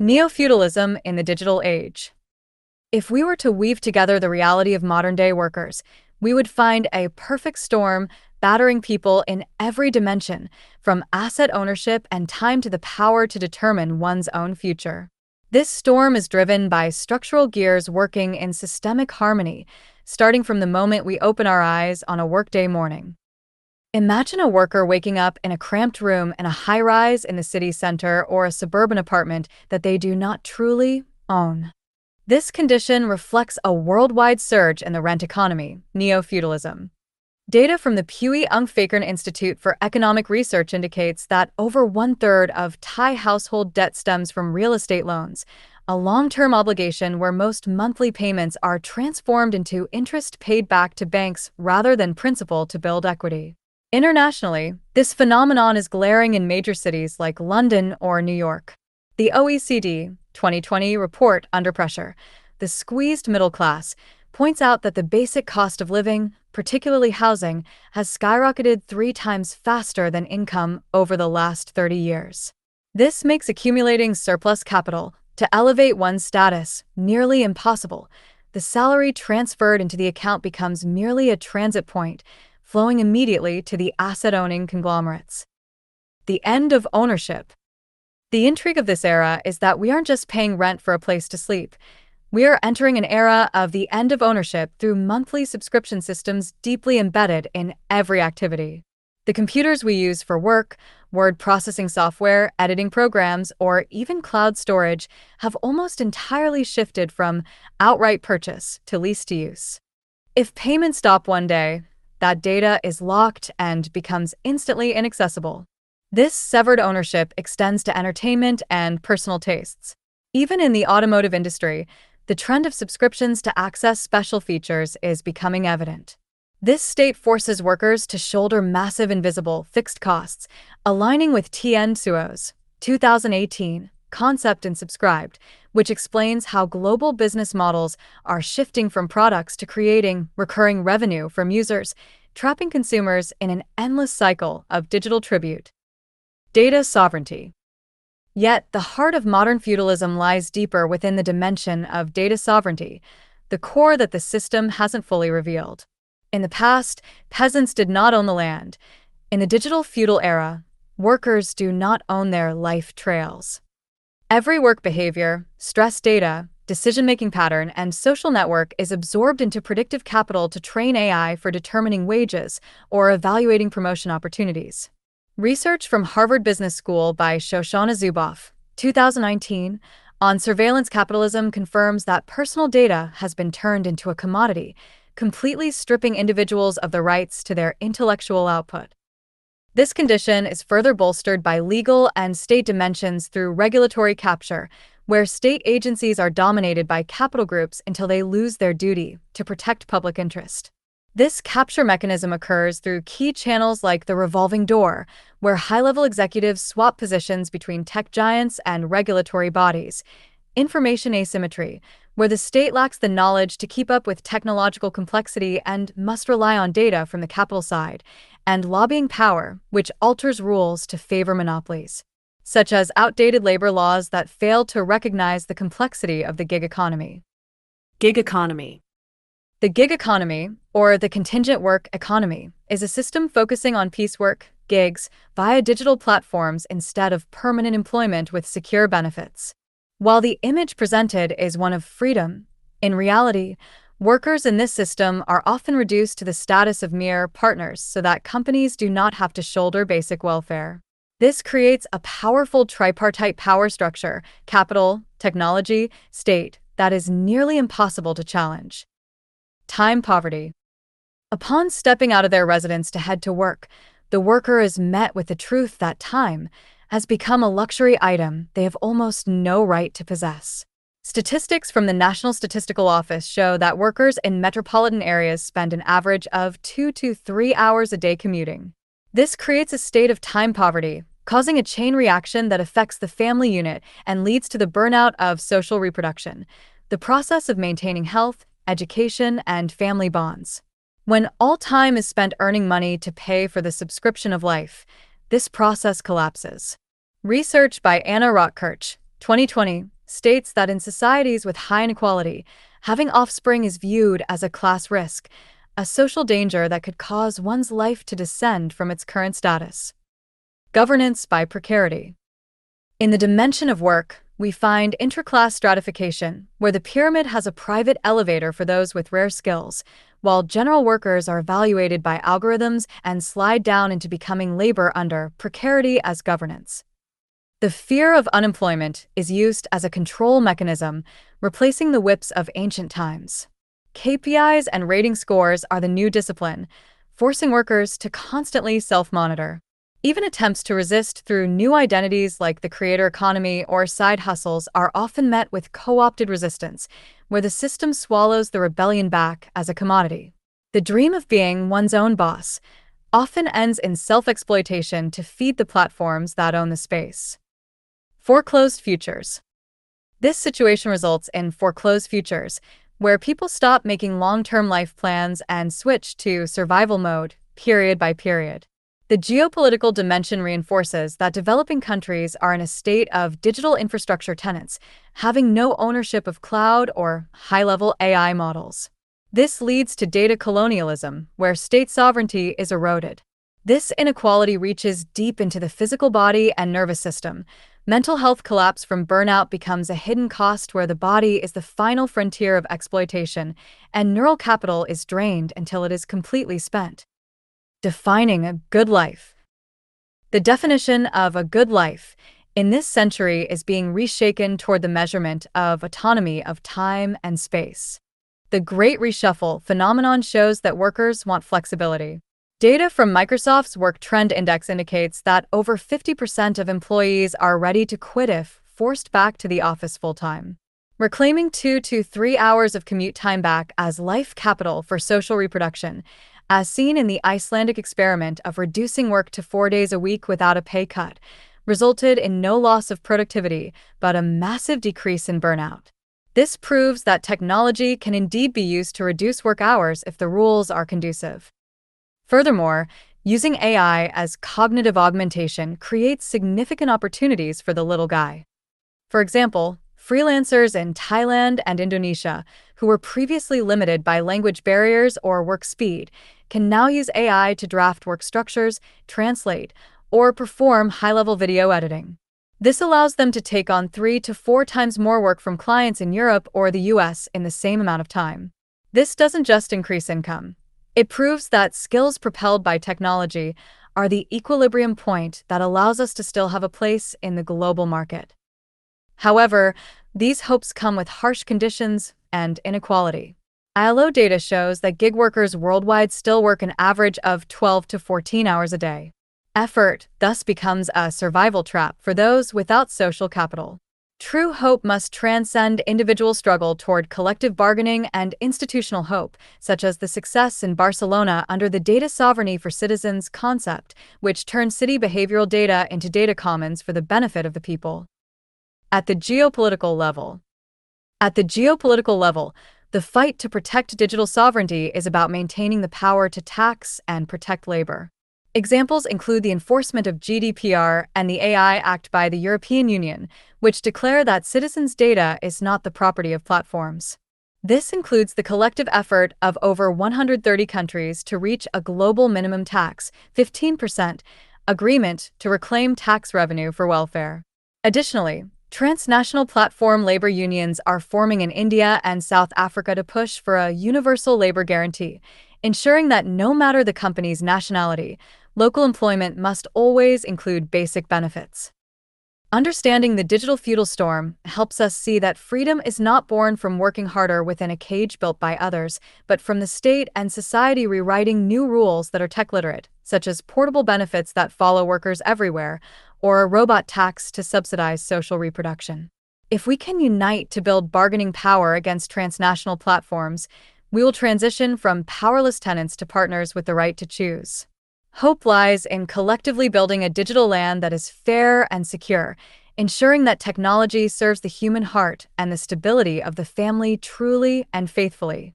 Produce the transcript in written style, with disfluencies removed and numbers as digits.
Neo-Feudalism in the Digital Age. If we were to weave together the reality of modern-day workers, we would find a perfect storm battering people in every dimension, from asset ownership and time to the power to determine one's own future. This storm is driven by structural gears working in systemic harmony, starting from the moment we open our eyes on a workday morning. Imagine a worker waking up in a cramped room in a high-rise in the city center or a suburban apartment that they do not truly own. This condition reflects a worldwide surge in the rent economy, neo-feudalism. Data from the Puey Ungphakorn Institute for Economic Research indicates that over one-third of Thai household debt stems from real estate loans, a long-term obligation where most monthly payments are transformed into interest paid back to banks rather than principal to build equity. Internationally, this phenomenon is glaring in major cities like London or New York. The OECD 2020 report, Under Pressure, The Squeezed Middle Class, points out that the basic cost of living, particularly housing, has skyrocketed 3 times faster than income over the last 30 years. This makes accumulating surplus capital to elevate one's status nearly impossible. The salary transferred into the account becomes merely a transit point, flowing immediately to the asset-owning conglomerates. The end of ownership. The intrigue of this era is that we aren't just paying rent for a place to sleep. We are entering an era of the end of ownership through monthly subscription systems deeply embedded in every activity. The computers we use for work, word processing software, editing programs, or even cloud storage have almost entirely shifted from outright purchase to lease to use. If payments stop one day, that data is locked and becomes instantly inaccessible. This severed ownership extends to entertainment and personal tastes. Even in the automotive industry, the trend of subscriptions to access special features is becoming evident. This state forces workers to shoulder massive invisible fixed costs, aligning with Tien Tsuo's 2018 Concept and Subscribed, which explains how global business models are shifting from products to creating recurring revenue from users, trapping consumers in an endless cycle of digital tribute. Data sovereignty. Yet, the heart of modern feudalism lies deeper within the dimension of data sovereignty, the core that the system hasn't fully revealed. In the past, peasants did not own the land. In the digital feudal era, workers do not own their life trails. Every work behavior, stress data, decision-making pattern, and social network is absorbed into predictive capital to train AI for determining wages or evaluating promotion opportunities. Research from Harvard Business School by Shoshana Zuboff, 2019, on surveillance capitalism confirms that personal data has been turned into a commodity, completely stripping individuals of the rights to their intellectual output. This condition is further bolstered by legal and state dimensions through regulatory capture, where state agencies are dominated by capital groups until they lose their duty to protect public interest. This capture mechanism occurs through key channels like the revolving door, where high-level executives swap positions between tech giants and regulatory bodies, information asymmetry, where the state lacks the knowledge to keep up with technological complexity and must rely on data from the capital side, and lobbying power, which alters rules to favor monopolies, such as outdated labor laws that fail to recognize the complexity of the gig economy. Gig economy. The gig economy, or the contingent work economy, is a system focusing on piecework, gigs, via digital platforms instead of permanent employment with secure benefits. While the image presented is one of freedom, in reality, workers in this system are often reduced to the status of mere partners so that companies do not have to shoulder basic welfare. This creates a powerful tripartite power structure, capital, technology, state, that is nearly impossible to challenge. Time poverty. Upon stepping out of their residence to head to work, the worker is met with the truth that time has become a luxury item they have almost no right to possess. Statistics from the National Statistical Office show that workers in metropolitan areas spend an average of 2 to 3 hours a day commuting. This creates a state of time poverty, causing a chain reaction that affects the family unit and leads to the burnout of social reproduction, the process of maintaining health, education, and family bonds. When all time is spent earning money to pay for the subscription of life, this process collapses. Research by Anna Rotkirch, 2020 states that in societies with high inequality, having offspring is viewed as a class risk, a social danger that could cause one's life to descend from its current status. Governance by precarity. In the dimension of work, we find interclass stratification, where the pyramid has a private elevator for those with rare skills, while general workers are evaluated by algorithms and slide down into becoming labor under precarity as governance. The fear of unemployment is used as a control mechanism, replacing the whips of ancient times. KPIs and rating scores are the new discipline, forcing workers to constantly self-monitor. Even attempts to resist through new identities like the creator economy or side hustles are often met with co-opted resistance, where the system swallows the rebellion back as a commodity. The dream of being one's own boss often ends in self-exploitation to feed the platforms that own the space. Foreclosed futures. This situation results in foreclosed futures, where people stop making long-term life plans and switch to survival mode, period by period. The geopolitical dimension reinforces that developing countries are in a state of digital infrastructure tenants, having no ownership of cloud or high-level AI models. This leads to data colonialism, where state sovereignty is eroded. This inequality reaches deep into the physical body and nervous system. Mental health collapse from burnout becomes a hidden cost where the body is the final frontier of exploitation, and neural capital is drained until it is completely spent. Defining a good life. The definition of a good life in this century is being reshaken toward the measurement of autonomy of time and space. The Great Reshuffle phenomenon shows that workers want flexibility. Data from Microsoft's Work Trend Index indicates that over 50% of employees are ready to quit if forced back to the office full-time. Reclaiming 2 to 3 hours of commute time back as life capital for social reproduction, as seen in the Icelandic experiment of reducing work to 4 days a week without a pay cut, resulted in no loss of productivity but a massive decrease in burnout. This proves that technology can indeed be used to reduce work hours if the rules are conducive. Furthermore, using AI as cognitive augmentation creates significant opportunities for the little guy. For example, freelancers in Thailand and Indonesia, who were previously limited by language barriers or work speed, can now use AI to draft work structures, translate, or perform high-level video editing. This allows them to take on 3 to 4 times more work from clients in Europe or the US in the same amount of time. This doesn't just increase income. It proves that skills propelled by technology are the equilibrium point that allows us to still have a place in the global market. However, these hopes come with harsh conditions and inequality. ILO data shows that gig workers worldwide still work an average of 12 to 14 hours a day. Effort thus becomes a survival trap for those without social capital. True hope must transcend individual struggle toward collective bargaining and institutional hope, such as the success in Barcelona under the data sovereignty for citizens concept, which turned city behavioral data into data commons for the benefit of the people. At the geopolitical level. The fight to protect digital sovereignty is about maintaining the power to tax and protect labor. Examples include the enforcement of GDPR and the AI Act by the European Union, which declare that citizens' data is not the property of platforms. This includes the collective effort of over 130 countries to reach a global minimum tax, 15%, agreement to reclaim tax revenue for welfare. Additionally, transnational platform labor unions are forming in India and South Africa to push for a universal labor guarantee, ensuring that no matter the company's nationality, local employment must always include basic benefits. Understanding the digital feudal storm helps us see that freedom is not born from working harder within a cage built by others, but from the state and society rewriting new rules that are tech-literate, such as portable benefits that follow workers everywhere, or a robot tax to subsidize social reproduction. If we can unite to build bargaining power against transnational platforms, we will transition from powerless tenants to partners with the right to choose. Hope lies in collectively building a digital land that is fair and secure, ensuring that technology serves the human heart and the stability of the family truly and faithfully.